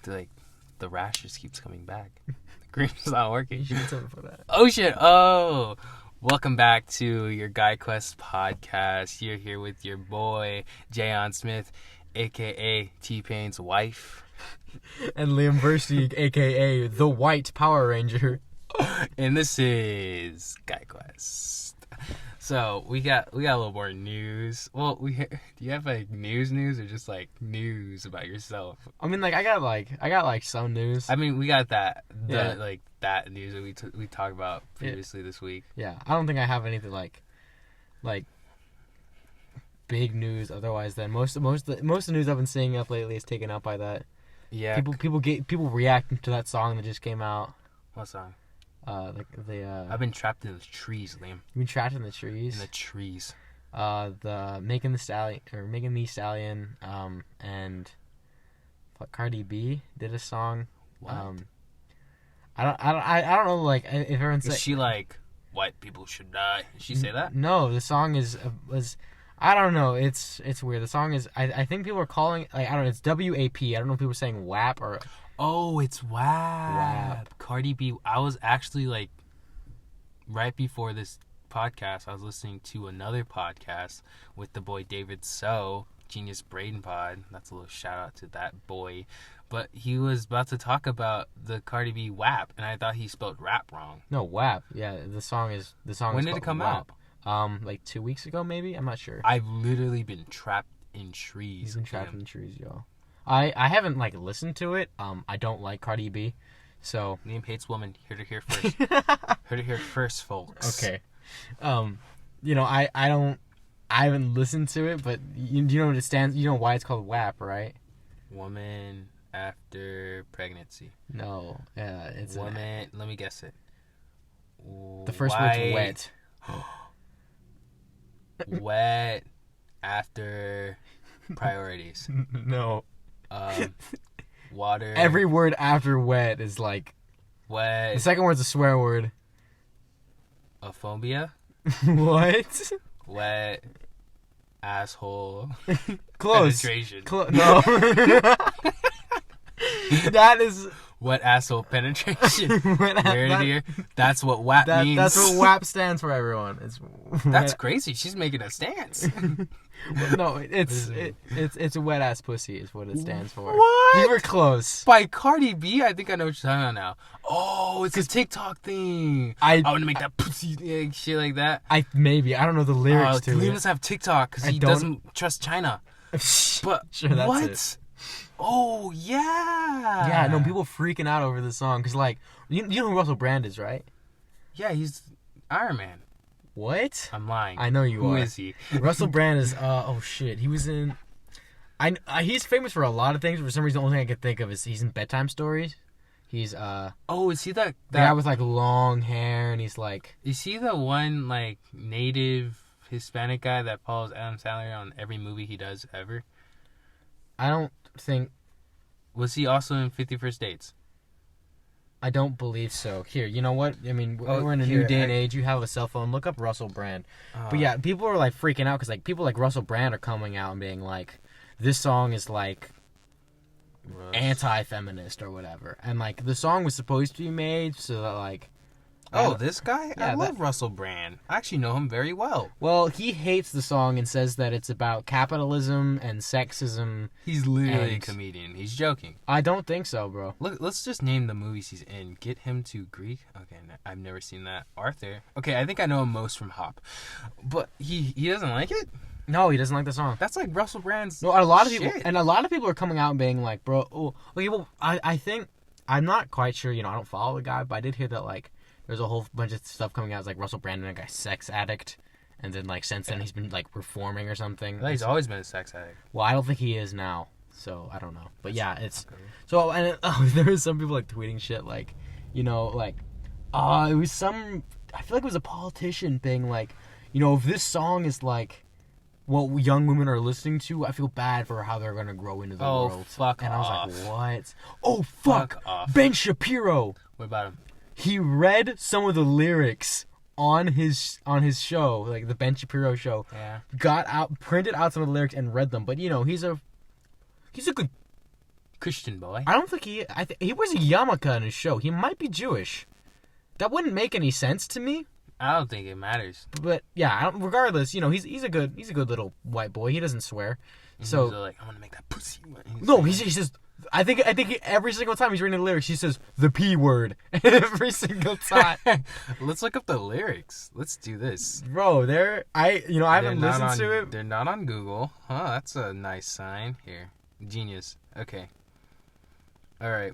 the rash just keeps coming back. The cream's not working. You should tell me for that. Oh shit! Oh, welcome back to your Guy Quest podcast. You're here with your boy Jayon Smith, aka T-Pain's wife, and Liam Versieg, aka the White Power Ranger. And this is Guy Quest. So we got a little more news. Well, do you have like news or just like news about yourself? I mean, I got some news. I mean, we got that news that we talked about previously this week. Yeah, I don't think I have anything like big news. Otherwise, than most of the news I've been seeing up lately is taken up by that. Yeah, people reacting to that song that just came out. What song? I've been trapped in the trees, Liam. You've been trapped in the trees? In the trees. The Megan Thee Stallion, and Cardi B did a song. What? I don't know, like, if everyone's Is she like, white people should die? Did she say that? No, the song was I don't know. It's weird. The song is I think people are calling, like, I don't know, it's WAP. I don't know if people are saying WAP or... Oh, it's WAP. Cardi B. I was actually like, right before this podcast, I was listening to another podcast with the boy David So, Genius Braden Pod. That's a little shout out to that boy. But he was about to talk about the Cardi B WAP, and I thought he spelled rap wrong. No, WAP. Yeah, the song is When did it come WAP. out? Like 2 weeks ago, maybe. I'm not sure. I've literally been trapped in trees. He's been trapped in the trees, yo. I haven't like listened to it. I don't like Cardi B, so Liam hates women. Here to hear first. Heard it here first, folks. Okay. I haven't listened to it, but you know what it stands. You know why it's called WAP, right? Woman after pregnancy. No, it's woman. Let me guess it. The first word's wet. Wet after priorities. No. Water. Every word after wet is like wet. The second word's a swear word. Aphobia. What? Wet. Asshole. Close. Penetration. No. That is wet asshole penetration. Here. That's what WAP means. That's what WAP stands for, everyone. That's crazy. She's making a stance. No, it's a wet ass pussy is what it stands for. What? You were close. By Cardi B? I think I know what you're talking about now. Oh, it's a TikTok thing. I want to make that pussy shit like that. I don't know the lyrics to it. Liam doesn't have TikTok because he doesn't trust China. But sure, that's what? It. Oh, yeah. Yeah, no, people freaking out over this song. Because, like, you know who Russell Brand is, right? Yeah, he's Iron Man. What? I'm lying. I know you are. Who is he? Russell Brand is, oh shit. He was in, he's famous for a lot of things. For some reason, the only thing I could think of is he's in Bedtime Stories. He's, oh, is he the guy with, like, long hair, and he's, like... Is he the one, like, native Hispanic guy that follows Adam Sandler on every movie he does ever? I don't think... Was he also in 50 First Dates? I don't believe so. Here, you know what? I mean, we're in a new day and age. You have a cell phone. Look up Russell Brand. But yeah, people are, like, freaking out because, like, people like Russell Brand are coming out and being like, this song is, like, anti-feminist or whatever. And, like, the song was supposed to be made so that, like... this guy? Yeah, I love Russell Brand. I actually know him very well. Well, he hates the song and says that it's about capitalism and sexism. He's literally a comedian. He's joking. I don't think so, bro. Look, let's just name the movies he's in. Get Him to Greek. Okay, I've never seen that. Arthur. Okay, I think I know him most from Hop. But he doesn't like it? No, he doesn't like the song. That's like Russell Brand's No, a lot of shit. people, and a lot of people are coming out and being like, bro, okay, well, I think, I'm not quite sure, I don't follow the guy, but I did hear that, like, there's a whole bunch of stuff coming out. It's like Russell Brand and a guy sex addict. And then, like, since then he's been, like, performing or something. He's always been a sex addict. Well, I don't think he is now. So, I don't know. But yeah, it's... So, and there was some people, like, tweeting shit, like, it was some... I feel like it was a politician thing, like, if this song is, like, what young women are listening to, I feel bad for how they're going to grow into the world. Oh, fuck off. And I was like, what? Oh, fuck off. Ben Shapiro! What about him? He read some of the lyrics on his show, like the Ben Shapiro show. Yeah. Printed out some of the lyrics and read them. But he's a good Christian boy. I don't think he wears a yarmulke in his show. He might be Jewish. That wouldn't make any sense to me. I don't think it matters. But yeah, regardless, he's a good little white boy. He doesn't swear. So he's like, I'm gonna make that pussy. No, he says. I think every single time he's reading the lyrics, he says the P word every single time. Let's look up the lyrics. Let's do this, bro. I haven't listened to it. They're not on Google. Huh? That's a nice sign. Here, genius. Okay. All right.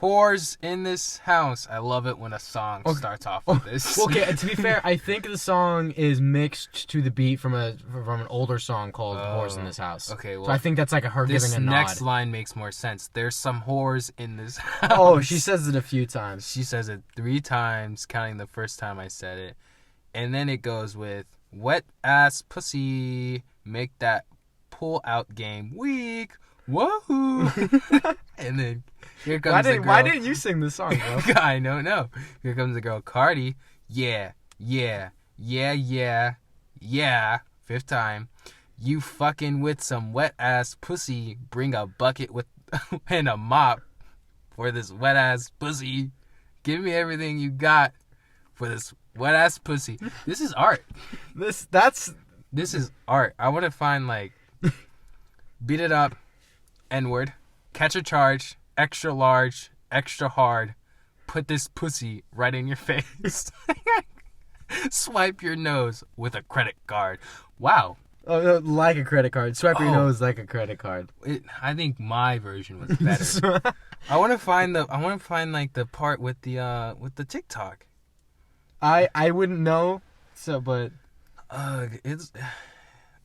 Whores in this house. I love it when a song starts off with this. Okay, to be fair, I think the song is mixed to the beat from an older song called "Whores in This House." Okay, well, so I think that's like her giving a nod. This next line makes more sense. There's some whores in this house. Oh, she says it a few times. She says it 3 times, counting the first time I said it, and then it goes with "wet ass pussy, make that pull out game weak." Whoa! And then here comes the girl. Why didn't you sing this song, bro? I don't know. Here comes the girl, Cardi. Yeah. 5th time. You fucking with some wet ass pussy. Bring a bucket with and a mop for this wet ass pussy. Give me everything you got for this wet ass pussy. This is art. This is art. I want to find like beat it up. N-word, catch a charge, extra large, extra hard, put this pussy right in your face. Swipe your nose with a credit card. Wow. Oh, like a credit card. Swipe your nose like a credit card. I think my version was better. I want to find like the part with the TikTok. I wouldn't know. So, but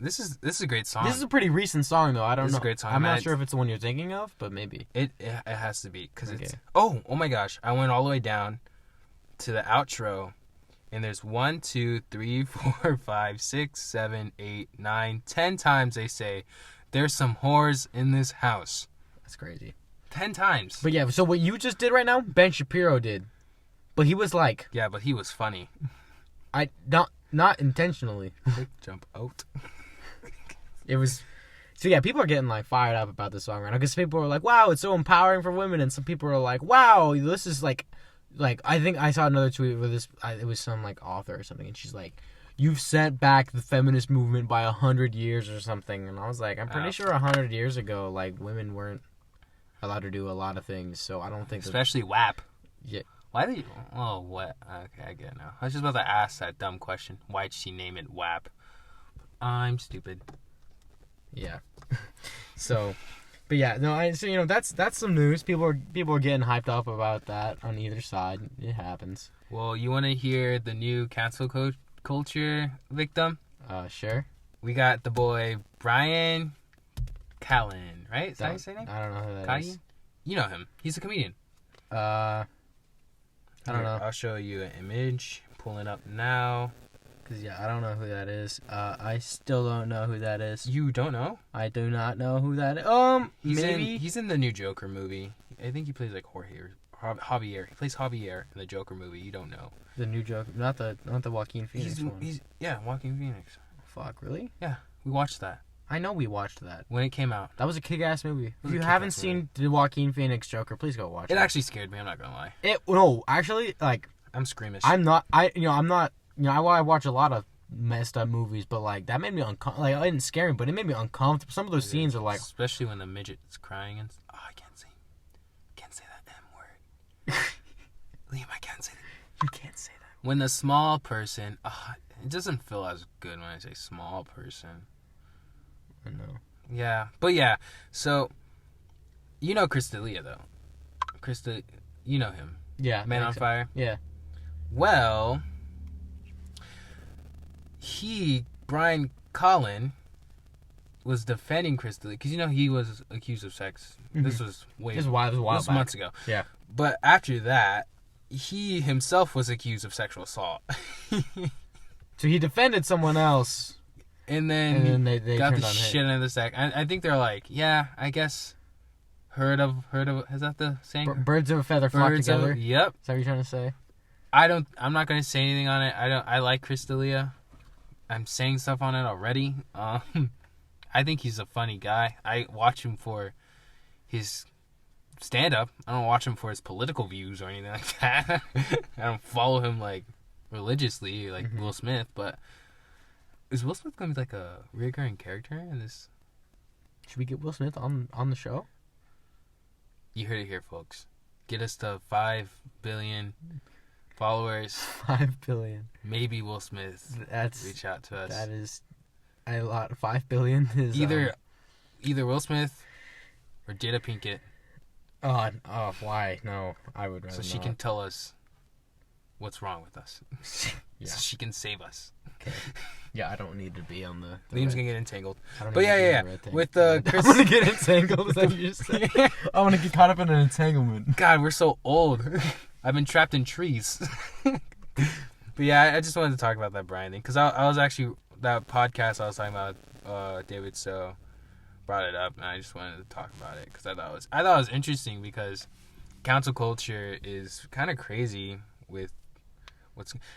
This is a great song. This is a pretty recent song, though. I don't know. This is a great song. I'm not sure if it's the one you're thinking of, but maybe. It has to be because it's. Oh my gosh! I went all the way down to the outro, and there's 1, 2, 3, 4, 5, 6, 7, 8, 9, 10 times they say, "There's some whores in this house." That's crazy. 10 times. But yeah, so what you just did right now, Ben Shapiro did, but he was like. Yeah, but he was funny. Not intentionally. Quick jump out. It was, so yeah, people are getting like fired up about this song right now because people are like, "Wow, it's so empowering for women," and some people are like, "Wow, this is like I think I saw another tweet where it was some like author or something, and she's like, "You've set back the feminist movement by 100 years or something," and I was like, I'm pretty sure 100 years ago, like women weren't allowed to do a lot of things, so I don't think especially WAP. Yeah. Why did you? Oh, what? Okay, I get it now. I was just about to ask that dumb question. Why'd she name it WAP? I'm stupid. Yeah. So, but yeah, no. So that's some news. People are getting hyped up about that on either side. It happens. Well, you want to hear the new cancel culture victim? Sure. We got the boy Brian Callen, right? Is that how you say his name? I don't know who that is. You know him. He's a comedian. I don't know. I'll show you an image. Pulling up now. Because, yeah, I don't know who that is. I still don't know who that is. You don't know? I do not know who that is. Maybe. He's in the new Joker movie. I think he plays like Javier. He plays Javier in the Joker movie. You don't know. The new Joker. Not the Joaquin Phoenix one. Yeah, Joaquin Phoenix. Fuck, really? Yeah, we watched that. I know we watched that. When it came out. That was a kick-ass movie. If you haven't seen the Joaquin Phoenix Joker, please go watch it. It actually scared me, I'm not gonna lie. No, actually, like... I'm squeamish. I watch a lot of messed up movies, but, like, that made me uncomfortable. Like, it didn't scare me, but it made me uncomfortable. Some of those scenes are, like... Especially when the midget is crying and... Oh, I can't say that M word. Liam, I can't say that. You can't say that. When the small person... it doesn't feel as good when I say small person. I know. Yeah, but yeah, so... You know Chris D'Elia, though. You know him. Yeah. Man on Fire? Yeah. Well... Brian Callen, was defending Chris D'Elia because he was accused of sex. Mm-hmm. This was a while back. Months ago. Yeah. But after that, he himself was accused of sexual assault. So he defended someone else, and then they got turned the on shit into the sack. I think they're like, yeah, I guess. Heard of? Is that the saying? Birds of a feather flock together. Yep. Is that what you're trying to say? I'm not gonna say anything on it. I like Chris D'Elia. I'm saying stuff on it already. I think he's a funny guy. I watch him for his stand-up. I don't watch him for his political views or anything like that. I don't follow him, like, religiously, like Will Smith, but is Will Smith going to be, like, a recurring character in this? Should we get Will Smith on the show? You heard it here, folks. Get us to 5 billion followers. 5 billion. Maybe Will Smith reach out to us. That is a lot. 5 billion is... Either Will Smith or Jada Pinkett. Oh, why? No, I would rather So she not. can tell us what's wrong with us. Yeah. So she can save us. Okay. Yeah, I don't need to be on the Liam's going to get entangled. I don't But need to be yeah. on the red thing. With Chris... I'm going to get entangled, is that what you just said? I want to get caught up in an entanglement. God, we're so old. I've been trapped in trees. But yeah, I just wanted to talk about that Brian thing. Because I was actually... That podcast I was talking about, David So brought it up. And I just wanted to talk about it. Because I thought it was interesting. Because cancel culture is kind of crazy with...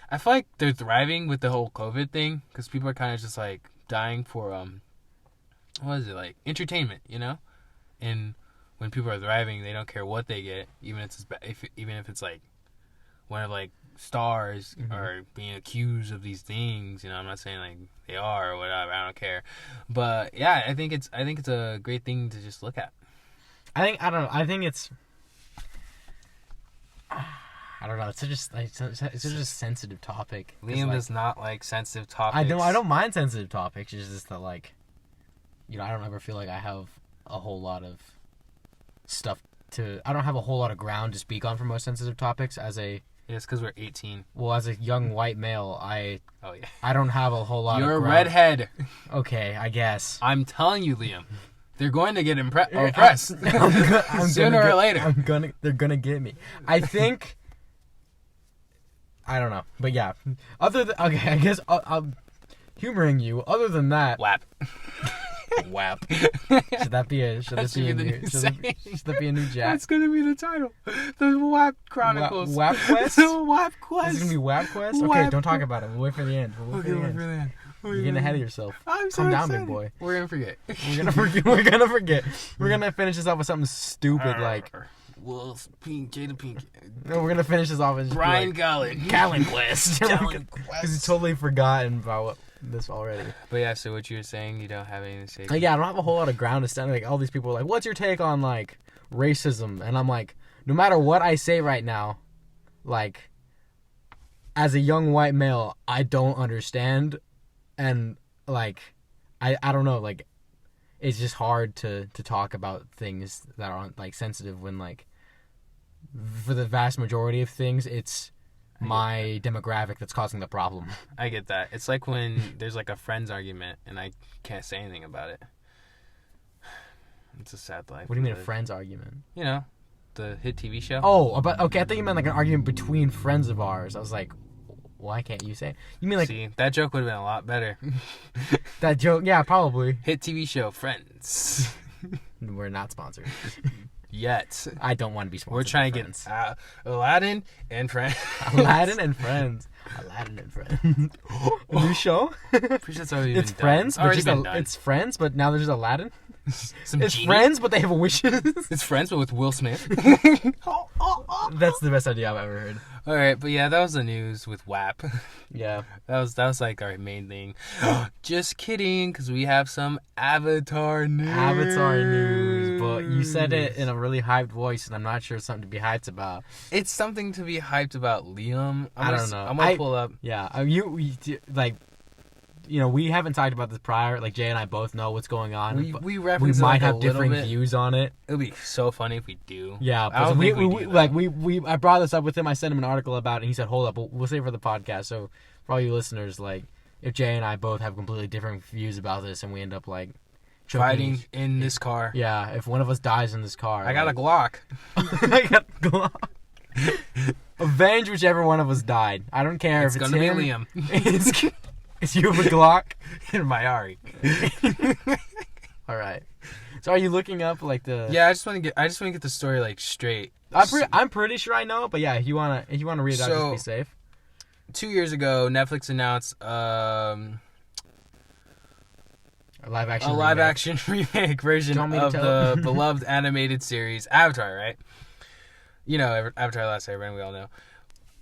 I feel like they're thriving with the whole COVID thing because people are kind of just like dying for what is it, like entertainment, you know? And when people are thriving, they don't care what they get, even if it's like one of like stars are being accused of these things. You know, I'm not saying like they are or whatever. I don't care, but yeah, I think it's a great thing to just look at. I think it's. I don't know. It's such a sensitive topic. Liam does not like sensitive topics. I don't mind sensitive topics. It's just that, like, you know, I don't ever feel like I have a whole lot of stuff I don't have a whole lot of ground to speak on for most sensitive topics as a... Yeah, it's because we're 18. Well, as a young white male, I don't have a whole lot You're of ground. You're a redhead. Okay, I guess. I'm telling you, Liam. They're going to get oppressed. Sooner or later. They're gonna get me. I think... I don't know, but yeah. I guess I'm humoring you. Other than that, WAP. WAP. Should that be a new jack? That's gonna be the title. The WAP Chronicles. WAP Quest. The WAP Quest. Is it gonna be WAP Quest? WAP. Okay, don't talk about it. We'll wait for the end. You're getting ahead of yourself. I'm so Calm down, excited. big boy. We're gonna forget. We're gonna finish this off with something stupid like. Jada Pinkett. No, we're gonna finish this off with Brian Gallen. Callan Quest. Callan Because Quest. he's totally forgotten about this already. But yeah, so what you were saying, you don't have anything to say. Like, yeah, I don't have a whole lot of ground to stand. Like, all these people are like, "What's your take on like racism?" And I'm like, no matter what I say right now, like, as a young white male, I don't understand, and like, I don't know, like, it's just hard to talk about things that aren't like sensitive when like. For the vast majority of things, it's my demographic that's causing the problem. I get that. It's like when there's like a friends argument and I can't say anything about it. It's a sad life. What do you mean a friends argument? You know, the hit TV show. Oh, okay. I thought you meant like an argument between friends of ours. I was like, why can't you say it? You mean like... See, that joke would have been a lot better. That joke? Yeah, probably. Hit TV show, Friends. We're not sponsored. Yet. I don't want to be sponsored. We're trying to get Aladdin and Friends. Aladdin and Friends. A new show? Pretty sure it's already It's been Friends, done. but Done. it's Friends, but now there's Aladdin. It's genie? Friends, but they have wishes. It's Friends, but with Will Smith. That's the best idea I've ever heard. All right, but yeah, that was the news with WAP. Yeah, that was like our main thing. Just kidding, because we have some Avatar news. But you said it in a really hyped voice, and I'm not sure it's something to be hyped about. It's something to be hyped about, Liam. I don't know. I'm gonna pull up. Yeah, we haven't talked about this prior. Like, Jay and I both know what's going on. We might have different views on it. It would be so funny if we do. Yeah, I brought this up with him. I sent him an article about it, and he said, hold up, we'll save it for the podcast. So for all you listeners, like, if Jay and I both have completely different views about this and we end up, like, fighting in this car. Yeah, if one of us dies in this car. I got a Glock. I got a Glock. Avenge whichever one of us died. I don't care if it's gonna him. be Liam. It's you with a Glock and my Ari. All right. So are you looking up like the? Yeah, I just want to get the story like straight. I'm pretty sure I know, but yeah, if you wanna read it out, just be safe. 2 years ago, Netflix announced A live action remake version of the beloved animated series Avatar, right? You know, Avatar the Last Airbender, we all know.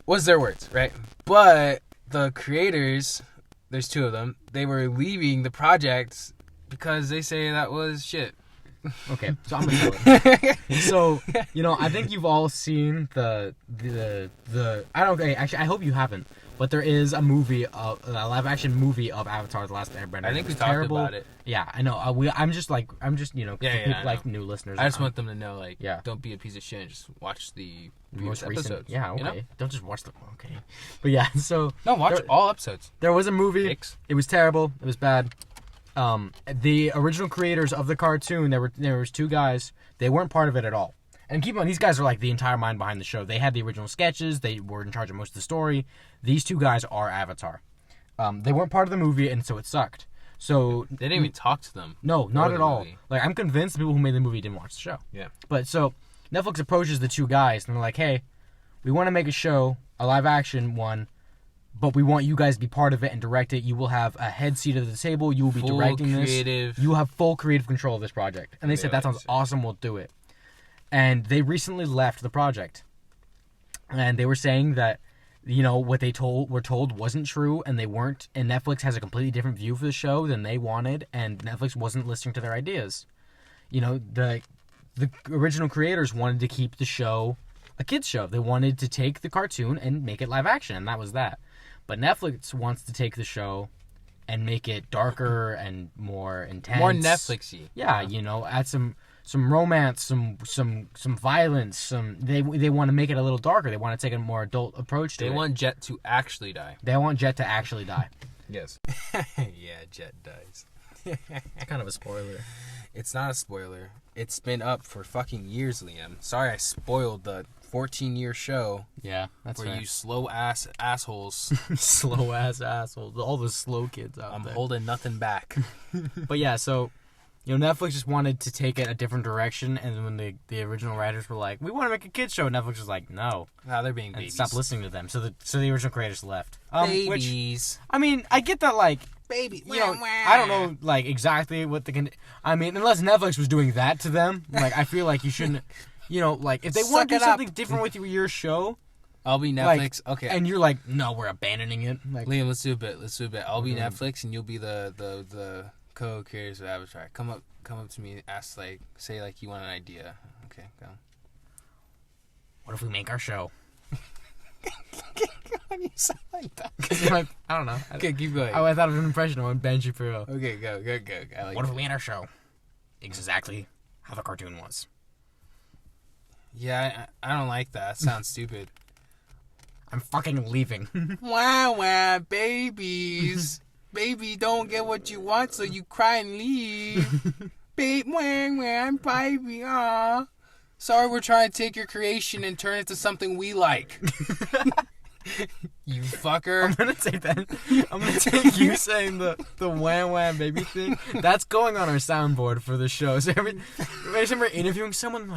Was their words, right? But the creators, there's two of them, they were leaving the project because they say that was shit. Okay, so I'm gonna tell it. So, you know, I think you've all seen the actually, I hope you haven't, but there is a live action movie of Avatar the Last Airbender. I think we talked about it. Yeah, I know. I'm just you know, people like new listeners. I just want them to know, like, yeah, don't be a piece of shit and just watch the most recent episodes. Yeah, okay. You know? Don't just watch okay. But yeah, so no, watch all episodes. There was a movie. It was terrible. It was bad. The original creators of the cartoon, there was two guys. They weren't part of it at all. And keep in mind, these guys are like the entire mind behind the show. They had the original sketches. They were in charge of most of the story. These two guys are Avatar. They weren't part of the movie, and so it sucked. So they didn't even talk to them. No, not at all. Like, I'm convinced the people who made the movie didn't watch the show. Yeah. But so Netflix approaches the two guys, and they're like, "Hey, we want to make a show, a live action one, but we want you guys to be part of it and direct it. You will have a head seat at the table. You will be directing this. You will have full creative control of this project." And they said, "That sounds awesome. We'll do it." And they recently left the project. And they were saying that, you know, what they were told wasn't true, and they weren't. And Netflix has a completely different view for the show than they wanted, and Netflix wasn't listening to their ideas. You know, the original creators wanted to keep the show a kids show. They wanted to take the cartoon and make it live action, and that was that. But Netflix wants to take the show and make it darker and more intense. More Netflixy. Yeah, you know, add some romance, some violence, they want to make it a little darker. They want to take a more adult approach to it. They want Jet to actually die. Yes. Yeah, Jet dies. It's kind of a spoiler. It's not a spoiler. It's been up for fucking years, Liam. Sorry I spoiled the 14-year show. Yeah, that's for you slow-ass assholes. Slow-ass assholes. All the slow kids out there. I'm holding nothing back. But yeah, so, you know, Netflix just wanted to take it a different direction, and when the original writers were like, "We want to make a kids show," Netflix was like, "No." Nah, they're being babies. Stop listening to them. So the original creators left. Babies. Which, I mean, I get that, like, baby. You know, I don't know, like, exactly what I mean, unless Netflix was doing that to them, like, I feel like you shouldn't, you know, like, if they want to do something different with your show, I'll be Netflix. Like, okay. And you're like, "No, we're abandoning it." Like, Liam, let's do a bit. I'll be Netflix, and you'll be the co-creators of Avatar. Come up to me, ask, like, say, like, you want an idea. Okay, go. What if we make our show? Why do you sound like that? Like, I don't know. Okay, keep going. I thought of an impression of Ben Shapiro. Okay, go. What if we made our show exactly how the cartoon was? Yeah, I don't like that. That sounds stupid. I'm fucking leaving. Wah, babies. Baby don't get what you want, so you cry and leave. Babe, I'm baby. Aw. Sorry, we're trying to take your creation and turn it to something we like. You fucker. I'm gonna take that. I'm gonna take you saying the wham baby thing. That's going on our soundboard for the show. So every time we're interviewing someone,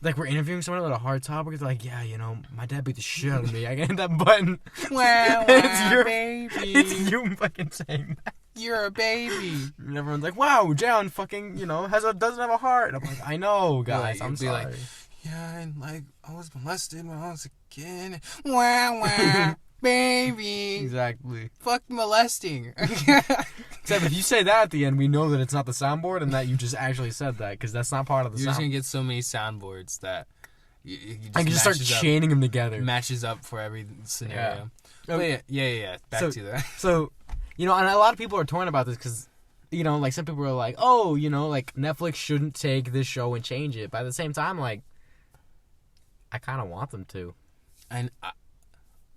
like we're interviewing someone about a hard topic, it's like, "Yeah, you know, my dad beat the shit out of me." I can hit that button. Baby. It's you fucking saying that. You're a baby. And everyone's like, "Wow, John fucking, you know, doesn't have a heart." I'm like, "I know, guys. I'm sorry." Like, yeah, and like I was molested when I was a kid. Wah, baby. Exactly. Fuck molesting. Except if you say that at the end, we know that it's not the soundboard and that you just actually said that, because that's not part of the sound. You're just gonna get so many soundboards that you I can just start chaining them together. Matches up for every scenario. Yeah. Back to that. So, you know, and a lot of people are torn about this because, you know, like, some people are like, "Oh, you know, like, Netflix shouldn't take this show and change it." But at the same time, like, I kind of want them to. And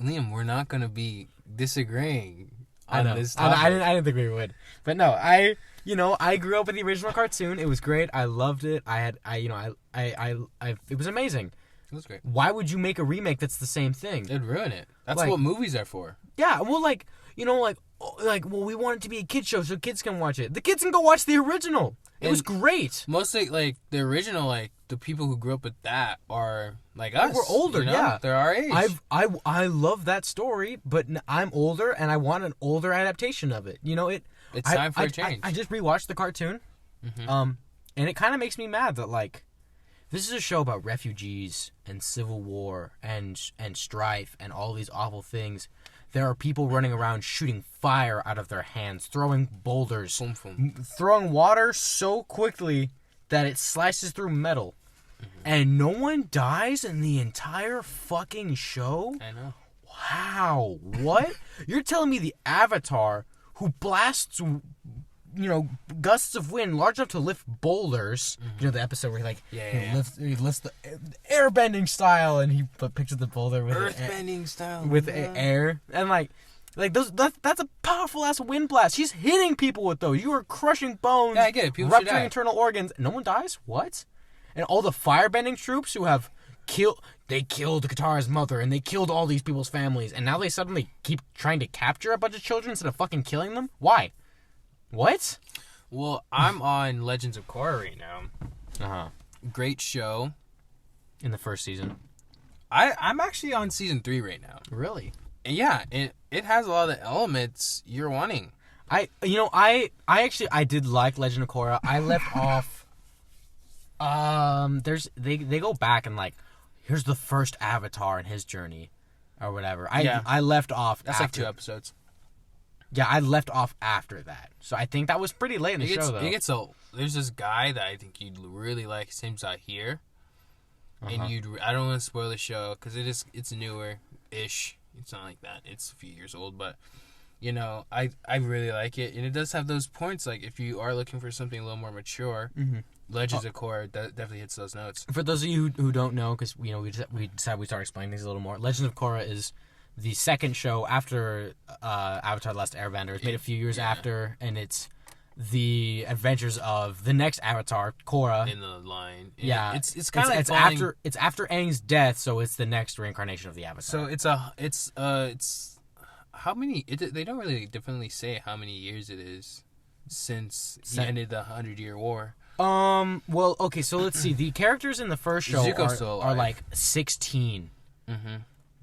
Liam, we're not gonna be disagreeing on this topic. topic. I didn't think we would. But no, I grew up with the original cartoon. It was great. I loved it. It was amazing. It was great. Why would you make a remake that's the same thing? It'd ruin it. That's like, what movies are for. Yeah, well, like, you know, well, we want it to be a kid show so kids can watch it. The kids can go watch the original. It was great. Mostly, like, the original, like, the people who grew up with that are like us. We're older, you know? yeah. They're our age. I love that story, but I'm older and I want an older adaptation of it. You know, It's time for a change. I just rewatched the cartoon, and it kind of makes me mad that like, this is a show about refugees and civil war and strife and all these awful things. There are people running around shooting fire out of their hands, throwing boulders, throwing water so quickly that it slices through metal. And no one dies in the entire fucking show? I know. Wow. What? You're telling me the Avatar, who blasts, gusts of wind large enough to lift boulders. You know the episode where he lifts the airbending style, and he pictures the boulder with earthbending style with air, and like those. That's a powerful ass wind blast. He's hitting people with those. You are crushing bones. Yeah, I get it. People rupturing internal organs. No one dies. What? And all the firebending troops who have killed Katara's mother, and they killed all these people's families, and now they suddenly keep trying to capture a bunch of children instead of fucking killing them? Why? What? Well, I'm on Legends of Korra right now. Great show. In the first season. I'm actually on season 3 right now. Really? And yeah, it has a lot of the elements you're wanting. I did like Legend of Korra. I left off. They go back and like, here's the first Avatar and his journey, or whatever. I left off. That's like 2 episodes. Yeah, I left off after that. So I think that was pretty late in the show, though. There's this guy that I think you'd really like. His name's out here, and I don't want to spoil the show because it's newer-ish. It's not like that. It's a few years old, but I really like it, and it does have those points. Like if you are looking for something a little more mature, Legends of Korra definitely hits those notes. For those of you who don't know, because we decided we start explaining things a little more. Legends of Korra is the second show after Avatar the Last Airbender. It's made a few years after, and it's the adventures of the next Avatar, Korra. In the line. Yeah. It's kind of like it's after Aang's death, so it's the next reincarnation of the Avatar. So it's how many, they don't really definitely say how many years it is since he ended the 100-Year War. Well, okay, so let's see. The characters in the first show are like 16.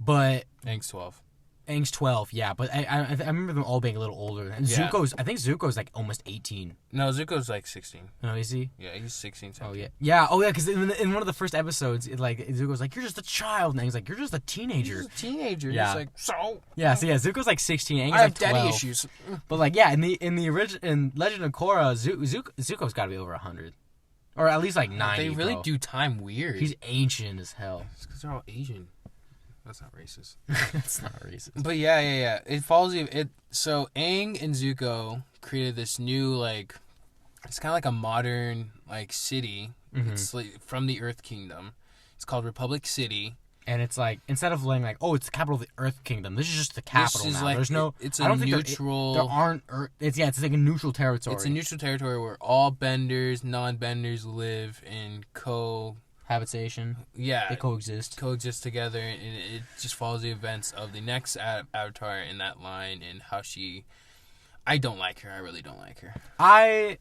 But Aang's 12. Aang's 12, yeah, but I remember them all being a little older. And I think Zuko's like almost 18. No, Zuko's like 16. No, is he? Yeah, he's 16, 17. Oh, yeah. Yeah, because in one of the first episodes, Zuko's like, you're just a child. And Aang's like, you're just a teenager. He's a teenager. Yeah. He's like, so? Yeah, so Zuko's like 16. Aang's I have like 12. daddy issues. But like, yeah, in Legend of Korra, Zuko's got to be over 100. Or at least like 90, They really do time weird. He's ancient as hell. It's because they're all Asian. That's not racist. That's not racist. But yeah. It follows you. So Aang and Zuko created this new, like, it's kind of like a modern, like, city. It's like from the Earth Kingdom. It's called Republic City. And it's like, instead of like, oh, it's the capital of the Earth Kingdom. This is just the capital now. Like, there's no. It's a neutral. There aren't. It's like a neutral territory. It's a neutral territory where all benders, non-benders live in habitation. Yeah, they coexist together, and it just follows the events of the next Avatar in that line and how she. I don't like her. I really don't like her. I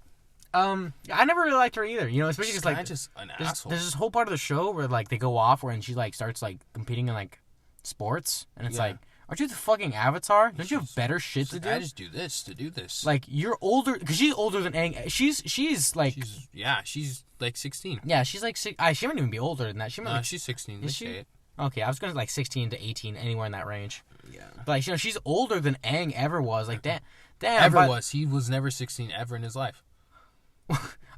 never really liked her either. Especially because like just an asshole. There's this whole part of the show where like they go off and she like starts like competing in like sports, and it's like, aren't you the fucking Avatar? Don't you have better shit to do? I just do this to do this. Like, you're older, because she's older than Aang. She's like, she's like 16. Yeah, she's like she might even be older than that. She's 16. Is she? Okay, I was going to like 16 to 18, anywhere in that range. Yeah. But like, she's older than Aang ever was. Like, damn. He was never 16 ever in his life.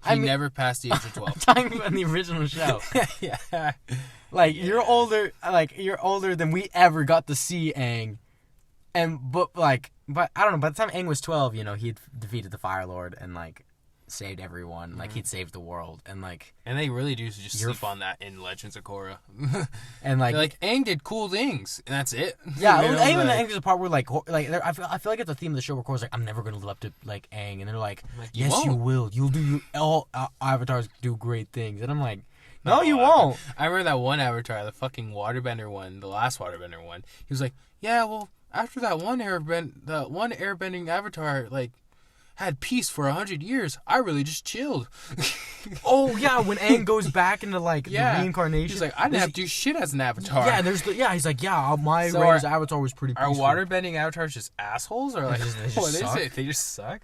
He never passed the age of 12. I'm talking about the original show. Yeah. Like, you're older than we ever got to see Aang. But I don't know, by the time Aang was 12, he had defeated the Fire Lord and like saved everyone. Like, he'd saved the world, and they really do just sleep on that in Legends of Korra. And like Aang did cool things, and that's it. Yeah, even the Aang, there's a part where I feel like it's the theme of the show where Korra's like, I'm never gonna live up to like Aang, and they're like yes, you will. You'll do all avatars do great things, and I'm like, no, you won't. I remember that one Avatar, the fucking waterbender one, the last waterbender one. He was like, yeah, well, after that one airbending Avatar, like, had peace for 100 years, I really just chilled. Oh yeah, when Aang goes back into like the reincarnation, he's like, I didn't have to do shit as an Avatar. Yeah, he's like, yeah, my race Avatar was pretty peaceful. Are waterbending Avatars just assholes, or like they just what suck? is it? They just suck.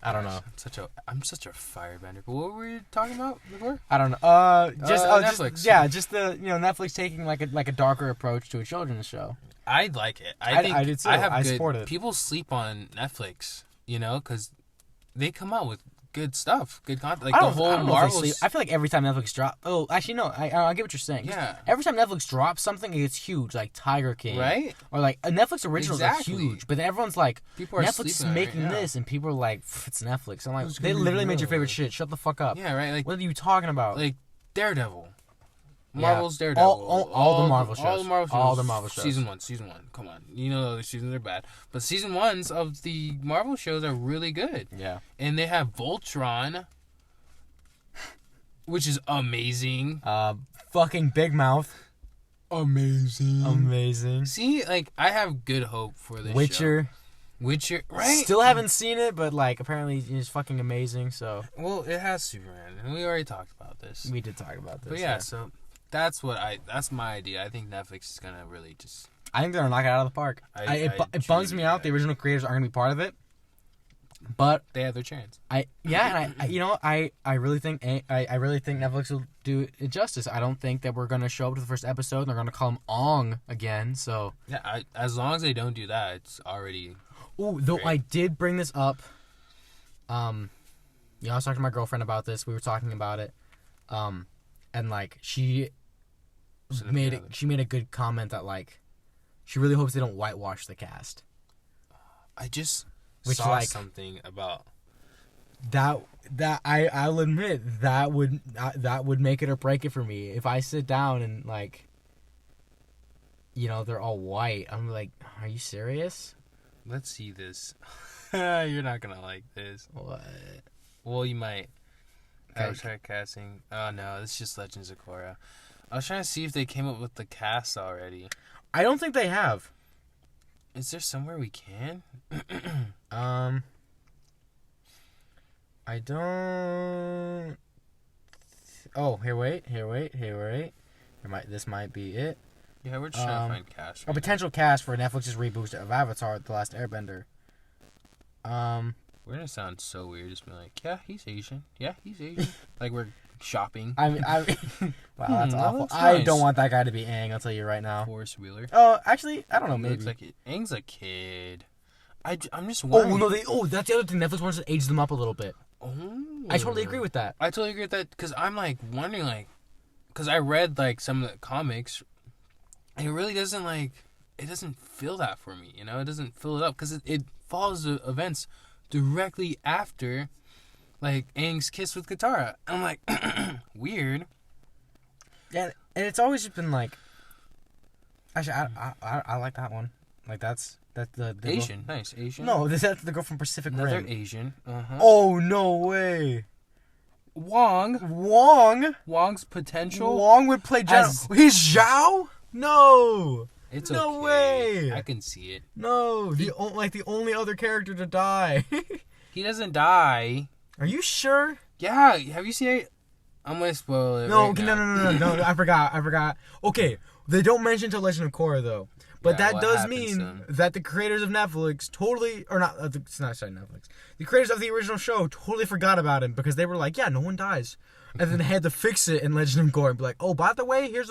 I don't know. I'm such a firebender. But what were you talking about before? I don't know. Netflix. Just the Netflix taking like a darker approach to a children's show. I like it. I do too. I support it. People sleep on Netflix, because they come out with good stuff, good content. Like the whole Marvel. I feel like every time Netflix drops. Oh, actually no. I get what you're saying. Yeah. Every time Netflix drops something, it gets huge, like Tiger King, right? Or like Netflix originals are huge, but then everyone's like, Netflix is making this, and people are like, it's Netflix. I'm like, they literally made your favorite shit. Shut the fuck up. Yeah, right. Like, what are you talking about? Like Daredevil. Marvel's Daredevil. All the Marvel shows. All the Marvel shows. Season 1. Come on. The other seasons are bad. But season 1s of the Marvel shows are really good. Yeah. And they have Voltron, which is amazing. Fucking Big Mouth. Amazing. See, like, I have good hope for this Witcher, right? Still haven't seen it, but, like, apparently it's fucking amazing, so. Well, it has Superman, and we already talked about this. We did talk about this. But yeah. So that's my idea. I think Netflix is gonna really just. I think they're gonna knock it out of the park. It bums me out. The original creators aren't gonna be part of it, but they have their chance. I really think Netflix will do it justice. I don't think that we're gonna show up to the first episode and they're gonna call him Ong again. So yeah, as long as they don't do that, it's already. Oh, though I did bring this up. I was talking to my girlfriend about this. We were talking about it, and like she made a good comment that like she really hopes they don't whitewash the cast. I just saw something about that I'll admit that would make it or break it for me if I sit down and like they're all white. I'm like, are you serious? Let's see this. You're not gonna like this. What? Well, you might. Avatar casting. Oh no, it's just Legends of Korra. I was trying to see if they came up with the cast already. I don't think they have. Is there somewhere we can? I don't. Oh, wait. This might be it. Yeah, we're just trying to find cast. A potential cast for Netflix's reboot of Avatar: The Last Airbender. We're gonna sound so weird, just be like, yeah, he's Asian. Yeah, he's Asian. Like we're shopping. I mean, wow, that's awful. That's nice. I don't want that guy to be Aang. I'll tell you right now. Forrest Wheeler. Oh, actually, I don't know. Maybe looks like Aang's a kid. I'm just wondering. Oh no, that's the other thing. Netflix wants to age them up a little bit. Oh, I totally agree with that. I totally agree with that because I'm like wondering, like, because I read like some of the comics, and it really doesn't like it doesn't feel that for me. It doesn't fill it up because it follows the events directly after, like, Aang's kiss with Katara. I'm like, weird. Yeah, and it's always just been like. Actually, I like that one. Like that's the Asian, nice Asian. No, that's the girl from Pacific Rim. Another Asian. Oh no way. Wong's potential. Wong would play He's Zhao? No. It's no okay. way. I can see it. No, the only other character to die. He doesn't die. Are you sure? Yeah. Have you seen it? I'm gonna spoil it. No, no. I forgot. Okay, they don't mention to Legend of Korra though, but that does mean that the creators of Netflix totally, or not. It's not Netflix. The creators of the original show totally forgot about him because they were like, yeah, no one dies. And then they had to fix it in Legend of Korra and be like, oh, by the way, here's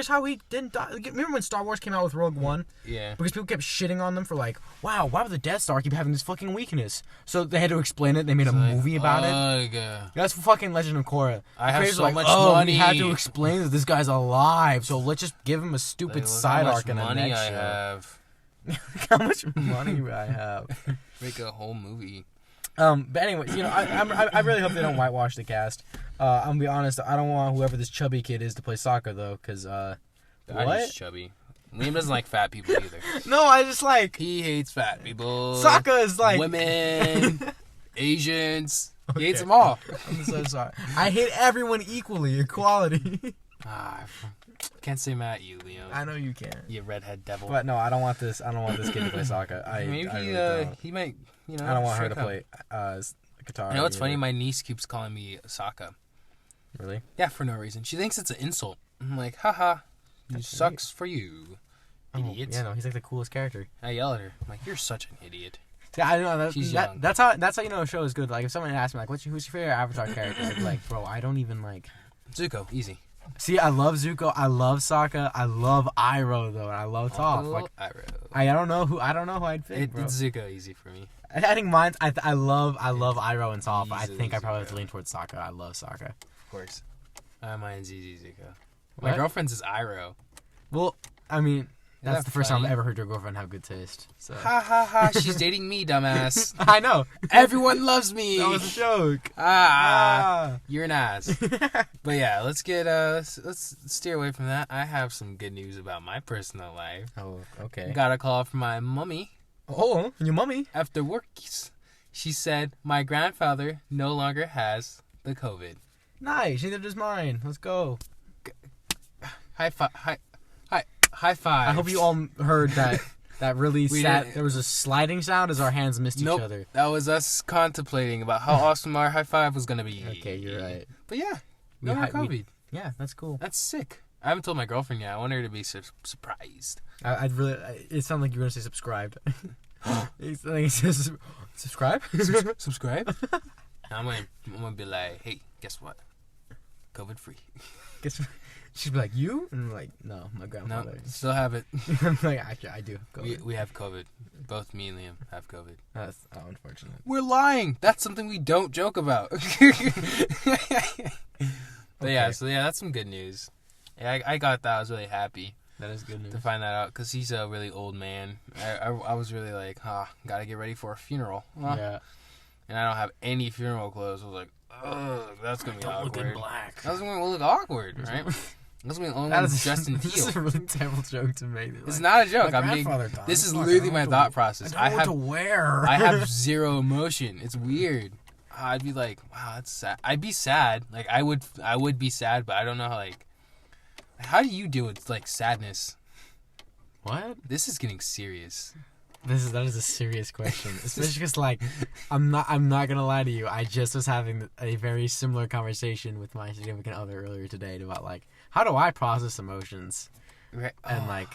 how he didn't die. Remember when Star Wars came out with Rogue One? Yeah. Because people kept shitting on them for like, wow, why would the Death Star keep having this fucking weakness? So they had to explain it. They made a movie about it. That's fucking Legend of Korra. I have so much money. We had to explain that this guy's alive, so let's just give him a stupid side arc in the next show. Have. How much money I have. Make a whole movie. But anyway, I really hope they don't whitewash the cast. I'm gonna be honest, I don't want whoever this chubby kid is to play Sokka though, because He's chubby. Liam doesn't like fat people either. No, I just like he hates fat people. Sokka is like women, Asians. Okay. He hates them all. I'm so sorry. I hate everyone equally, equality. Can't say mad at you, Liam. I know you can't. You redhead devil. But no, I don't want this kid to play Sokka. Maybe I really he might. I don't want her to play Katara. You know what's funny? My niece keeps calling me Sokka. Really? Yeah, for no reason. She thinks it's an insult. I'm like, haha, it sucks for you, idiot. Yeah, no, he's like the coolest character. I yell at her. I'm like, you're such an idiot. Yeah, I know She's young. that's how you know a show is good. Like if someone asks me like, who's your favorite Avatar character? I'd be like, bro, I don't even like. Zuko, easy. See, I love Zuko. I love Sokka. I love Iroh though, and I love Toph. Like, Iroh. I don't know who I'd pick, bro. It's Zuko easy for me. I think mine's. I love Iroh and Toph. I Easily think I probably Zuko. have to lean towards Sokka. I love Sokka. Of course. Mine's easy Zuko. What? My girlfriend's is Iroh. Well, I mean, that's that the first time funny? I've ever heard your girlfriend have good taste. So. Ha ha ha! She's dating me, dumbass. I know. Everyone loves me. That was a joke. You're an ass. But yeah, let's get let's steer away from that. I have some good news about my personal life. Oh, okay. Got a call from my mummy Oh, your mummy. after work. She said my grandfather no longer has the COVID. Nice. Neither does mine. Let's go. High five! High five! I hope you all heard that. That really We sad. didn't- There was a sliding sound as our hands missed Nope. each other. That was us contemplating about how awesome our high five was gonna be. Okay, you're right. But yeah, We no more hi- we- COVID. Yeah, that's cool. That's sick. I haven't told my girlfriend yet. I want her to be surprised. I'd really. It sounded like you were gonna say subscribed. It's like it says subscribe. Subscribe. I'm gonna be like, hey, guess what? COVID free. Guess what? She'd be like, you? And I'm like, no, my No, grandfather. still have it. I'm like, actually, I do. We have COVID. Both me and Liam have COVID. That's unfortunate. We're lying. That's something we don't joke about. But yeah, so yeah, that's some good news. Yeah, I got that. I was really happy That is good news. to find that out because he's a really old man. I was really like, gotta get ready for a funeral. Yeah. And I don't have any funeral clothes. I was like, ugh, that's gonna be Don't look awkward. in black. That's gonna look awkward, right? That's gonna be the only That one is dressed in This is teal. a really terrible joke to make. It's not a joke. My I'm being. grandfather died. This is Fuck, literally I my don't thought know process. I don't know what to wear. I have zero emotion. It's weird. I'd be like, wow, that's sad. I'd be sad. Like I would be sad, but I don't know how do you deal with like sadness? What? This is getting serious. That is a serious question, especially because like I'm not gonna lie to you. I just was having a very similar conversation with my significant other earlier today about like how do I process emotions, Right. and like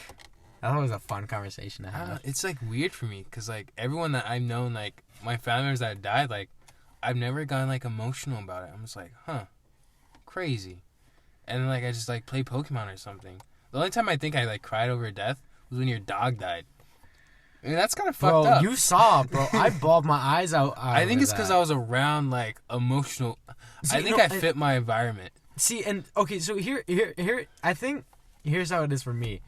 that was a fun conversation to I don't know, have. it's like weird for me because like everyone that I've known, like my family members that died, like I've never gotten like emotional about it. I'm just like, crazy. And then like I just like play Pokemon or something. The only time I think I like cried over a death was when your dog died. I mean, that's kind of fucked Bro, up. you saw, bro. I bawled my eyes out. I think it's because I was around like emotional. See, I think no, I fit my environment. See, and okay, so here, I think here's how it is for me.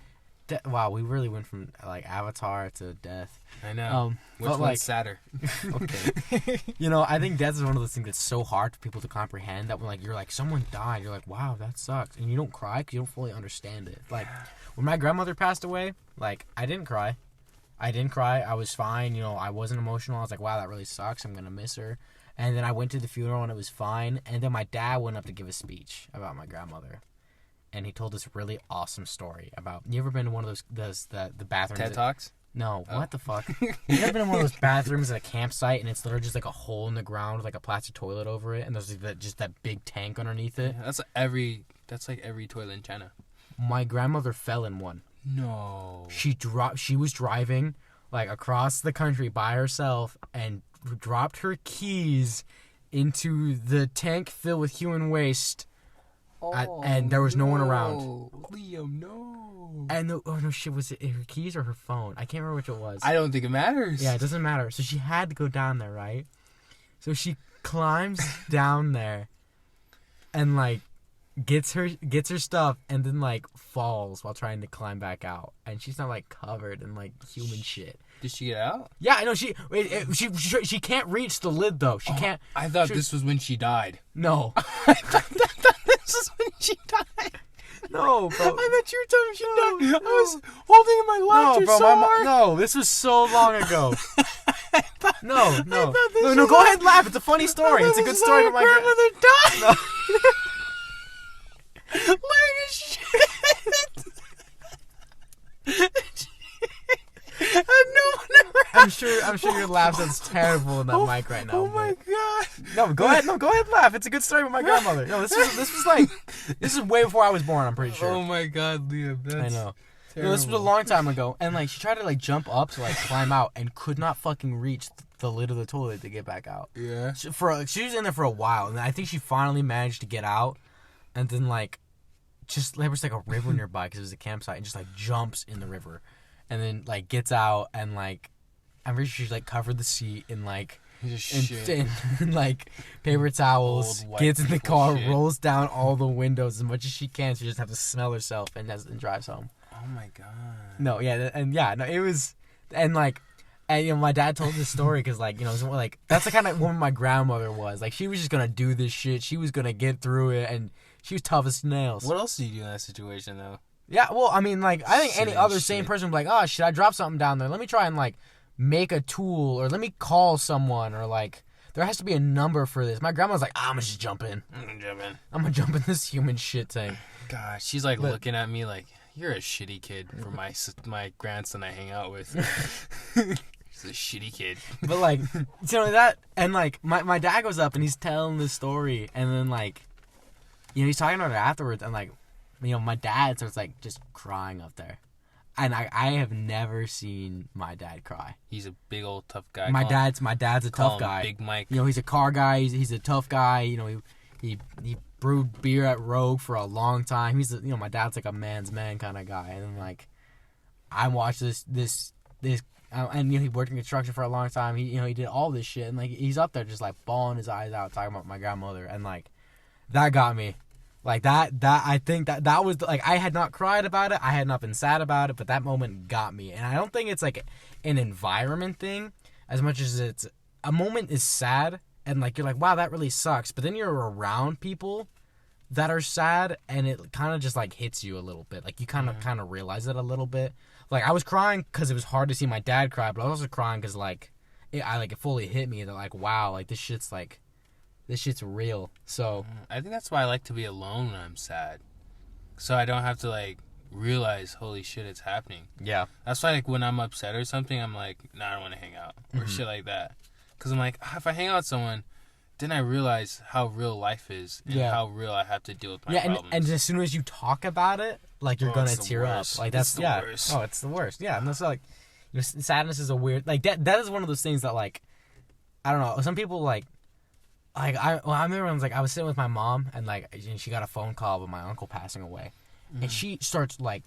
Wow, we really went from like Avatar to death. I know. Which but, one's like, sadder? Okay. You know, I think death is one of those things that's so hard for people to comprehend that when like you're like someone died, you're like, wow, that sucks, and you don't cry because you don't fully understand it. Like when my grandmother passed away, like I didn't cry. I was fine. You know, I wasn't emotional. I was like, wow, that really sucks. I'm gonna miss her. And then I went to the funeral and it was fine. And then my dad went up to give a speech about my grandmother. And he told this really awesome story about. You ever been to one of the bathrooms? TED Talks? No, Oh. what the fuck? You ever been in one of those bathrooms at a campsite and it's literally just like a hole in the ground with like a plastic toilet over it and there's like just that big tank underneath it? Yeah, that's like every toilet in China. My grandmother fell in one. No. She was driving like across the country by herself and dropped her keys into the tank filled with human waste. And there was no one around. Liam, no. And was it her keys or her phone? I can't remember which it was. I don't think it matters. Yeah, it doesn't matter. So she had to go down there, right? So she climbs down there and like gets her stuff and then like falls while trying to climb back out. And she's not like covered in like human shit. Did she get out? Yeah, I know she can't reach the lid though. She can't. I thought this was when she died. No. I thought this was when she died. No, bro. I thought you were telling me she died. I was holding in my laughter No, bro, so hard. no, this was so long ago. No. this No, was go like- ahead and laugh. It's a funny story. It's a good story for for my grandmother died. Like as shit. And no one ever. I'm sure your laugh sounds terrible in that mic right now. Oh my god. No, go ahead and laugh. It's a good story with my grandmother. No, this is way before I was born, I'm pretty sure. Oh my god, Liam. I know. No, this was a long time ago, and like she tried to like jump up to like climb out and could not fucking reach the lid of the toilet to get back out. Yeah. She was in there for a while, and I think she finally managed to get out, and then like there was like a river nearby because it was a campsite, and just like jumps in the river, and then like gets out, and like I'm pretty sure she like covered the seat in like in like paper towels, gets in the car, rolls down all the windows as much as she can, so she just have to smell herself and drives home. Oh my god. No, it was, and like, and you know, my dad told this story because like, you know, like that's the kind of woman my grandmother was. Like, she was just gonna do this shit. She was gonna get through it, and she was tough as nails. What else do you do in that situation though? Yeah, well, I mean, like, I think any other sane person would be like, oh, should I drop something down there? Let me try and like make a tool, or let me call someone, or like there has to be a number for this. My grandma's like, I'm gonna just jump in. I'm gonna jump in this human shit thing. God, she's like looking at me like, you're a shitty kid for my grandson I hang out with. He's a shitty kid. But like, you know that, and like my dad goes up and he's telling this story, and then like, you know, he's talking about it afterwards, and like, you know, my dad starts like just crying up there. And I have never seen my dad cry. He's a big old tough guy. My dad's a tough guy. Big Mike. You know, he's a car guy. He's a tough guy. You know, he brewed beer at Rogue for a long time. He's, you know, my dad's like a man's man kind of guy. And then like, I watched this, and you know, he worked in construction for a long time. He did all this shit, and like he's up there just like bawling his eyes out talking about my grandmother, and like that got me. Like that I think that was like, I had not cried about it, I had not been sad about it, but that moment got me. And I don't think it's like an environment thing as much as it's a moment is sad, and like you're like, wow, that really sucks, but then you're around people that are sad, and it kind of just like hits you a little bit. Like you kind of realize it a little bit. Like I was crying because it was hard to see my dad cry, but I was also crying because like it fully hit me that like, wow, like this shit's real. So I think that's why I like to be alone when I'm sad, so I don't have to like realize, holy shit, it's happening. Yeah, that's why like when I'm upset or something, I'm like, nah, I don't want to hang out or shit like that, because I'm like, if I hang out with someone, then I realize how real life is and how real I have to deal with my problems. And as soon as you talk about it, like you're gonna tear up. Like that's the worst. Oh, it's the worst. Yeah, and that's like, you know, sadness is a weird, like that is one of those things that like, I don't know, some people like I remember I was sitting with my mom, and like she got a phone call about my uncle passing away, and she starts like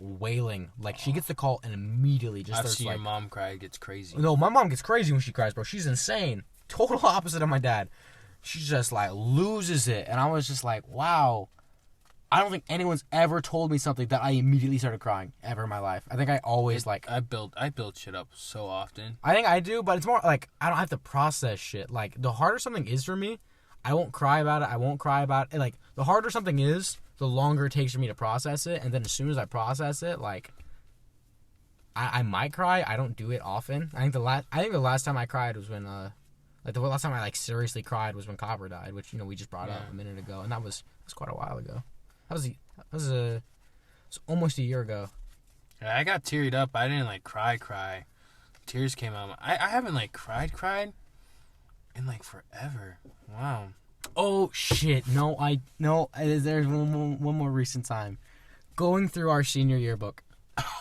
wailing, like she gets the call and immediately just starts your mom cry, gets crazy. No, my mom gets crazy when she cries, bro. She's insane. Total opposite of my dad. She just like loses it, and I was just like, wow. I don't think anyone's ever told me something that I immediately started crying ever in my life. I think I always I build shit up so often. I think I do, but it's more like I don't have to process shit. Like the harder something is for me, I won't cry about it. Like the harder something is, the longer it takes for me to process it, and then as soon as I process it, like I might cry. I don't do it often. I think the last time I cried was when like the last time I like seriously cried was when Copper died, which, you know, we just brought up a minute ago, and that was quite a while ago. It was almost a year ago. I got teared up. I didn't like cry. Tears came out. I haven't like cried in like forever. Wow. Oh shit! No. There's one more recent time. Going through our senior yearbook.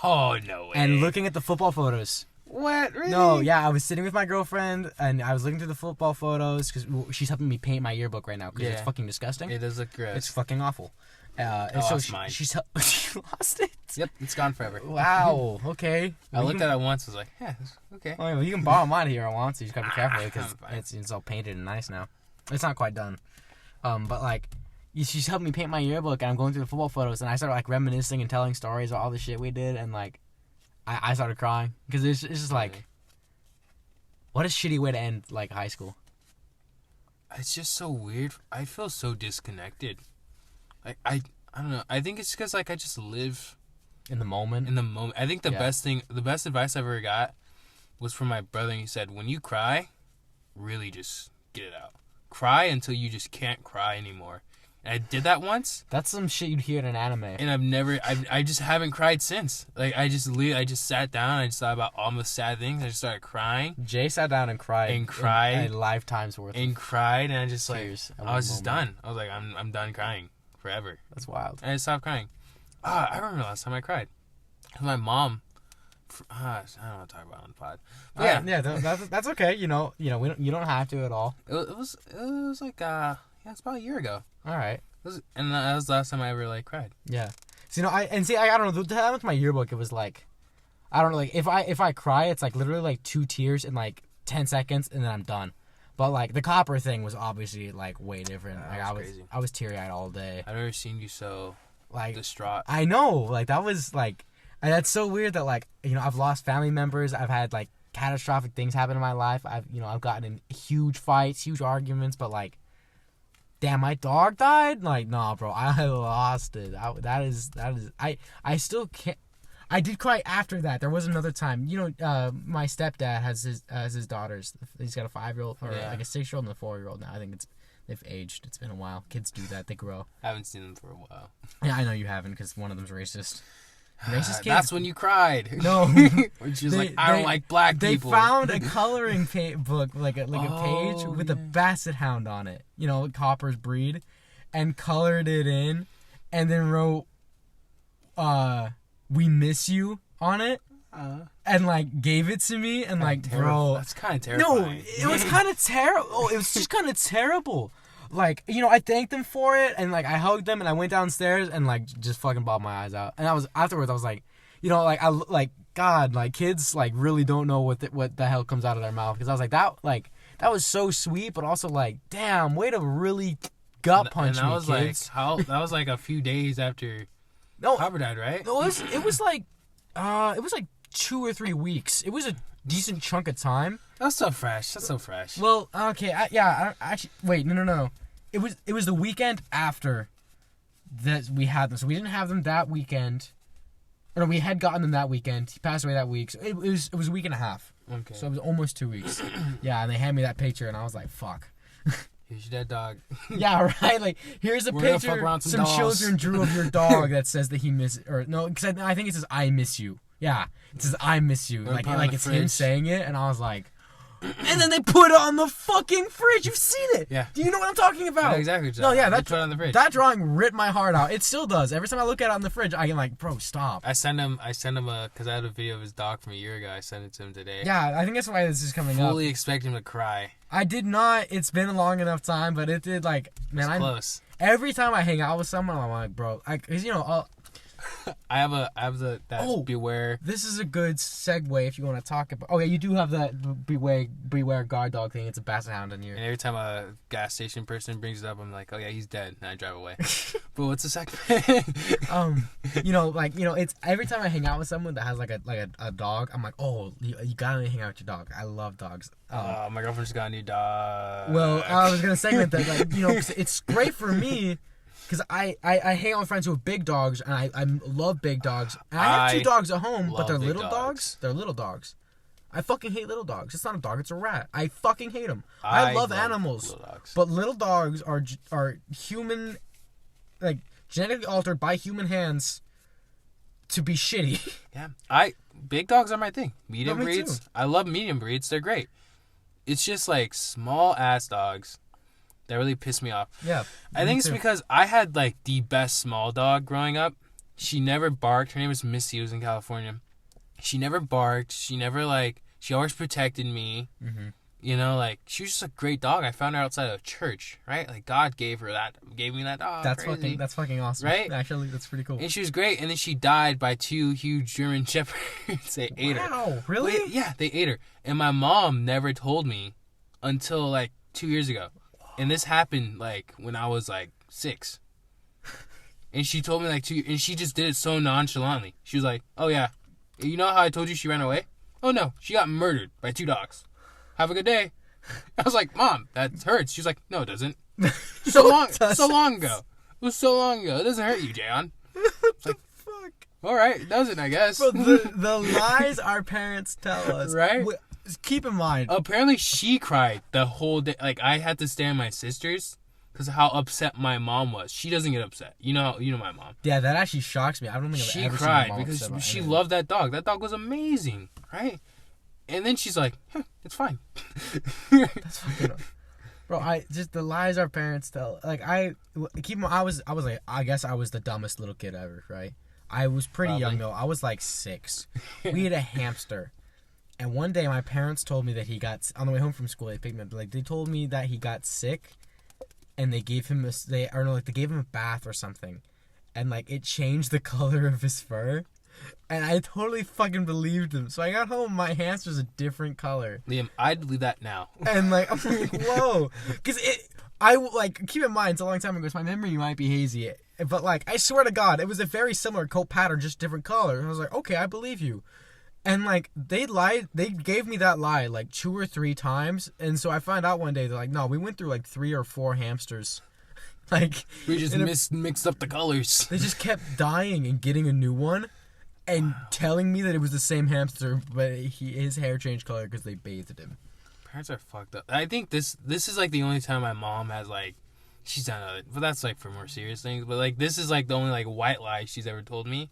Oh no way. And looking at the football photos. What? Really? No, yeah, I was sitting with my girlfriend, and I was looking through the football photos because she's helping me paint my yearbook right now because it's fucking disgusting. It does look gross. It's fucking awful. So mine. She lost it. Yep, it's gone forever. Wow. Okay. I looked at it once. I was like, yeah, okay. Well, you can borrow mine here I want, so you just gotta be careful because it's all painted and nice now. It's not quite done. But like, she's helping me paint my yearbook, and I'm going through the football photos, and I started like reminiscing and telling stories of all the shit we did, and like, I started crying because it's just like, what a shitty way to end like high school. It's just so weird. I feel so disconnected. Like I don't know. I think it's because like I just live in the moment. I think the best advice I ever got was from my brother. And he said, when you cry, really just get it out. Cry until you just can't cry anymore. And I did that once. That's some shit you'd hear in an anime. And I just haven't cried since. Like I just sat down. I just thought about all the sad things. I just started crying. Jay sat down and cried. A lifetime's worth. And cried, and I just like tears I was just done. I was like, I'm done crying forever. That's wild. And I stopped crying. I remember last time I cried. My mom. I don't want to talk about it on the pod. But that's okay. You don't have to at all. It was like it's about a year ago. All right. And that was the last time I ever like cried. Yeah. So, I don't know. The time with my yearbook, it was like, I don't know. Like if I cry, it's like literally like 2 tears in like 10 seconds, and then I'm done. But like the copper thing was obviously like way different. Like I was teary eyed all day. I've never seen you so like distraught. I know. Like that was like, and that's so weird that like I've lost family members. I've had like catastrophic things happen in my life. I've gotten in huge fights, huge arguments, but like, damn, my dog died? Like, nah, bro, I lost it. That is. I still can't. I did cry after that. There was another time. My stepdad has his daughters. He's got a 5-year-old or like a 6-year-old and a 4-year-old now. I think they've aged. It's been a while. Kids do that. They grow. I haven't seen them for a while. Yeah, I know you haven't because one of them's racist. Racist kid. That's when you cried. No, when she was like, I don't like black people. They found a coloring book, like a page with a basset hound on it. Copper's breed, and colored it in, and then wrote, "We miss you" on it, and like gave it to me, and like, bro, that's kind of terrifying. No, it was kind of terrible. Oh, it was just kind of terrible. Like, I thanked them for it, and like I hugged them, and I went downstairs and like just fucking bawled my eyes out. And afterwards I was like, God, like kids like really don't know what the hell comes out of their mouth, because I was like that was so sweet, but also like, damn, way to really gut punch me, kids. That was like a few days after Copper died, right? No, it was like 2 or 3 weeks. It was a decent chunk of time. That's so fresh. Well, okay, actually, wait, no. It was the weekend after that we had them, so we didn't have them that weekend. Or no, we had gotten them that weekend. He passed away that week, so it was a week and a half. Okay. So it was almost 2 weeks. Yeah, and they handed me that picture, and I was like, fuck. Here's your dead dog. Yeah, right. Like, here's a picture some children drew of your dog that says that he misses, or no, because I think it says I miss you. Yeah, it says I miss you. Like it's him saying it, and I was like, and then they put it on the fucking fridge. You've seen it. Yeah. Do you know what I'm talking about? Yeah, exactly. No, yeah, put it on the fridge. That drawing ripped my heart out. It still does. Every time I look at it on the fridge, I can like, bro, stop. I sent him because I had a video of his dog from a year ago. I sent it to him today. Yeah, I think that's why this is coming up. Fully expect him to cry. I did not. It's been a long enough time, but it did like, man, I'm close. Every time I hang out with someone, I'm like, bro, because I have that beware. This is a good segue if you want to talk about. Oh yeah, you do have that beware guard dog thing. It's a basset hound in here. And every time a gas station person brings it up, I'm like, oh yeah, he's dead, and I drive away. But what's the second? It's every time I hang out with someone that has like a dog, I'm like, oh, you gotta hang out with your dog. I love dogs. My girlfriend's got a new dog. Well, I was gonna segment that, like, 'cause it's great for me. Because I hang out with friends who have big dogs, and I love big dogs. And I have 2 dogs at home, but they're little dogs. They're little dogs. I fucking hate little dogs. It's not a dog, it's a rat. I fucking hate them. I love animals. But little dogs are human, like, genetically altered by human hands to be shitty. Yeah. Big dogs are my thing. Medium me breeds. too. I love medium breeds. They're great. It's just like small ass dogs that really piss me off. Yeah. I think it's because I had like the best small dog growing up. She never barked. Her name was Missy. It was in California. She never barked. She always protected me. Mm-hmm. She was just a great dog. I found her outside of church, right? Like God gave me that dog. That's fucking awesome. Right? Actually, that's pretty cool. And she was great. And then she died by 2 huge German shepherds. They ate her. Wow, really? Yeah, they ate her. And my mom never told me until like 2 years ago. And this happened, like, when I was, like, 6. And she told me, like, and she just did it so nonchalantly. She was like, oh, yeah, you know how I told you she ran away? Oh, no, she got murdered by 2 dogs. Have a good day. I was like, Mom, that hurts. She was like, no, it doesn't. So long ago. It was so long ago. It doesn't hurt you, Jayon. What the fuck? All right, it doesn't, I guess. Bro, the lies our parents tell us. Right? Keep in mind. Apparently, she cried the whole day. Like, I had to stay at my sister's because of how upset my mom was. She doesn't get upset. You know my mom. Yeah, that actually shocks me. I don't think I've ever seen my mom upset about she anything. loved that dog. That dog was amazing, right? And then she's like, it's fine. That's fucking... Bro, the lies our parents tell. Like, I was like, I guess I was the dumbest little kid ever, right? I was pretty Probably. young though. I was like 6. We had a hamster, and one day my parents told me that he got on the way home from school. They picked me up. Like they told me that he got sick, and they gave him they gave him a bath or something, and like it changed the color of his fur. And I totally fucking believed him. So I got home, my hamster's a different color. Liam, I'd believe that now. And like, I'm like, whoa. Because keep in mind, it's a long time ago, so my memory might be hazy. But like, I swear to God, it was a very similar coat pattern, just different color. And I was like, okay, I believe you. And like, they gave me that lie like 2 or 3 times. And so I found out one day, they're like, no, we went through like 3 or 4 hamsters. Like, we just mixed up the colors. They just kept dying and getting a new one. And telling me that it was the same hamster, but his hair changed color because they bathed him. Parents are fucked up. I think this is like the only time my mom has like, she's done other, but that's like for more serious things. But like this is like the only like white lie she's ever told me.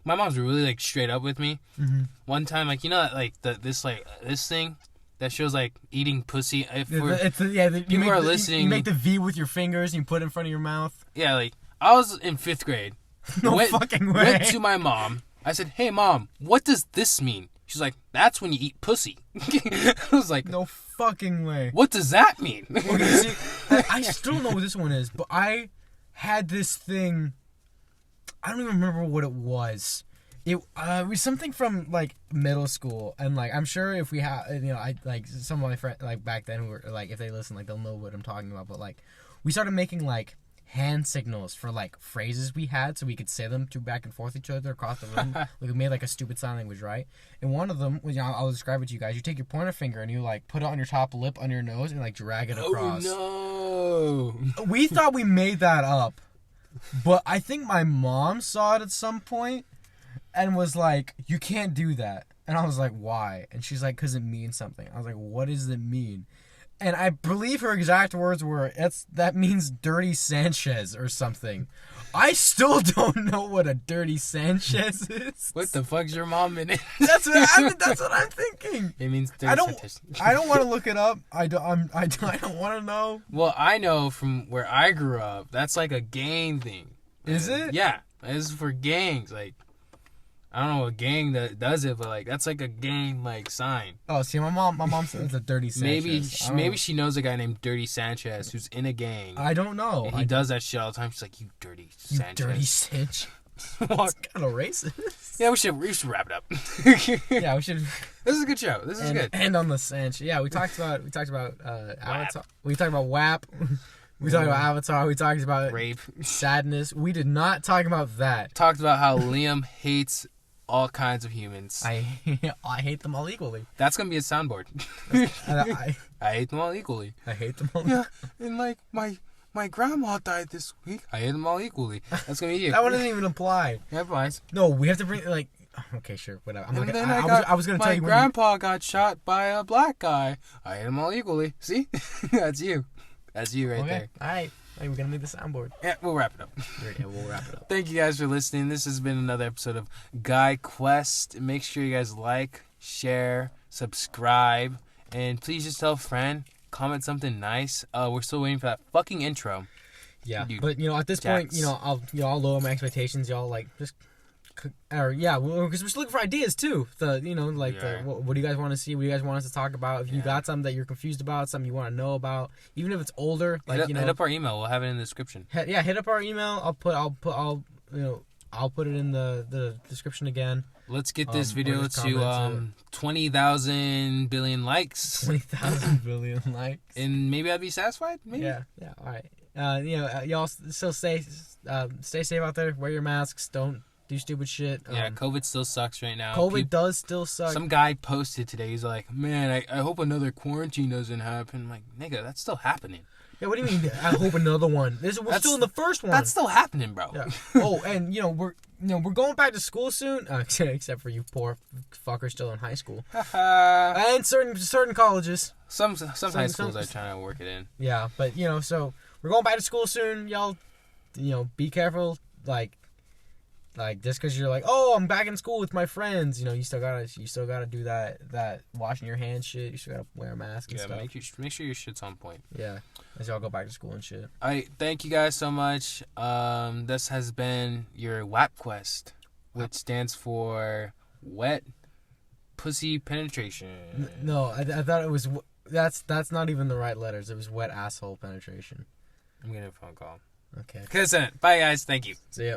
My mom's really like straight up with me. Mm-hmm. One time, like you know that like this thing that shows like eating pussy. People are listening. You make the V with your fingers and you put it in front of your mouth. Yeah, like I was in 5th grade. Fucking way. Went to my mom. I said, "Hey, Mom, what does this mean?" She's like, "That's when you eat pussy." I was like, "No fucking way." What does that mean? Okay, see, I still don't know what this one is, but I had this thing. I don't even remember what it was. It was something from like middle school, and like I'm sure if we have, I like some of my friends like back then who were like if they listen, like they'll know what I'm talking about. But like we started making like hand signals for like phrases we had so we could say them to back and forth each other across the room. We made like a stupid sign language, right? And one of them was, I'll describe it to you guys. You take your pointer finger and you like put it on your top lip on your nose and like drag it across. Oh no. We thought we made that up. But I think my mom saw it at some point and was like, "You can't do that." And I was like, "Why?" And she's like, "'Cause it means something." I was like, "What does it mean?" And I believe her exact words were, "That means dirty Sanchez or something." I still don't know what a dirty Sanchez is. What the fuck's your mom in it? That's what I'm thinking. It means dirty Sanchez. I don't want to look it up. I don't want to know. Well, I know from where I grew up, that's like a gang thing. Is it? Yeah, it's for gangs. Like, I don't know what gang that does it, but like that's like a gang like sign. Oh, see, my mom said it's a dirty Sanchez. Maybe she knows a guy named Dirty Sanchez who's in a gang. I don't know. And he does that shit all the time. She's like, "You dirty Sanchez." You dirty Sanchez. That's kind of racist. Yeah, we should wrap it up. Yeah, we should. This is a good show. This is good. And on the Sanchez. Yeah, we talked about Avatar. We talked about WAP. We talked about Avatar. We talked about rape, sadness. We did not talk about that. Talked about how Liam hates all kinds of humans. I hate them all equally. That's gonna be a soundboard. I hate them all equally. I hate them all. Yeah, and like my grandma died this week. I hate them all equally. That's gonna be you. That one doesn't even apply. Yeah, it applies. No, we have to bring like. Okay, sure, whatever. I was gonna tell you. My grandpa got shot by a black guy. I hate them all equally. See, that's you. That's you right there. All right. We're going to make the soundboard. Yeah, we'll wrap it up. Yeah, we'll wrap it up. Thank you guys for listening. This has been another episode of Guy Quest. Make sure you guys like, share, subscribe, and please just tell a friend, comment something nice. We're still waiting for that fucking intro. Yeah, but, at this point, I'll lower my expectations. Y'all, like, just... because we're still looking for ideas too. What do you guys want to see? What do you guys want us to talk about? If you got something that you're confused about, something you want to know about, even if it's older, hit up our email. We'll have it in the description. Hit up our email. I'll put it in the description again. Let's get this video to 20,000 billion likes. 20,000 billion likes. And maybe I'd be satisfied. Maybe. Yeah. All right. Y'all still stay safe out there. Wear your masks. Don't do stupid shit. Yeah, COVID still sucks right now. COVID does still suck. Some guy posted today, he's like, "Man, I hope another quarantine doesn't happen." I'm like, nigga, that's still happening. Yeah, what do you mean? I hope another one. We're still in the first one. That's still happening, bro. Yeah. Oh, and we're going back to school soon. Except for you poor fuckers still in high school. And certain colleges. Some high schools are trying to work it in. Yeah, but so we're going back to school soon. Y'all, be careful. Like just because you're like, oh, I'm back in school with my friends, you still gotta do that washing your hands shit. You still gotta wear a mask and stuff. Make sure your shit's on point. Yeah, as y'all go back to school and shit. All right, thank you guys so much. This has been your WAP Quest. which stands for wet pussy penetration. No, I thought it was. That's not even the right letters. It was wet asshole penetration. I'm getting a phone call. Okay. Bye, guys. Thank you. See ya.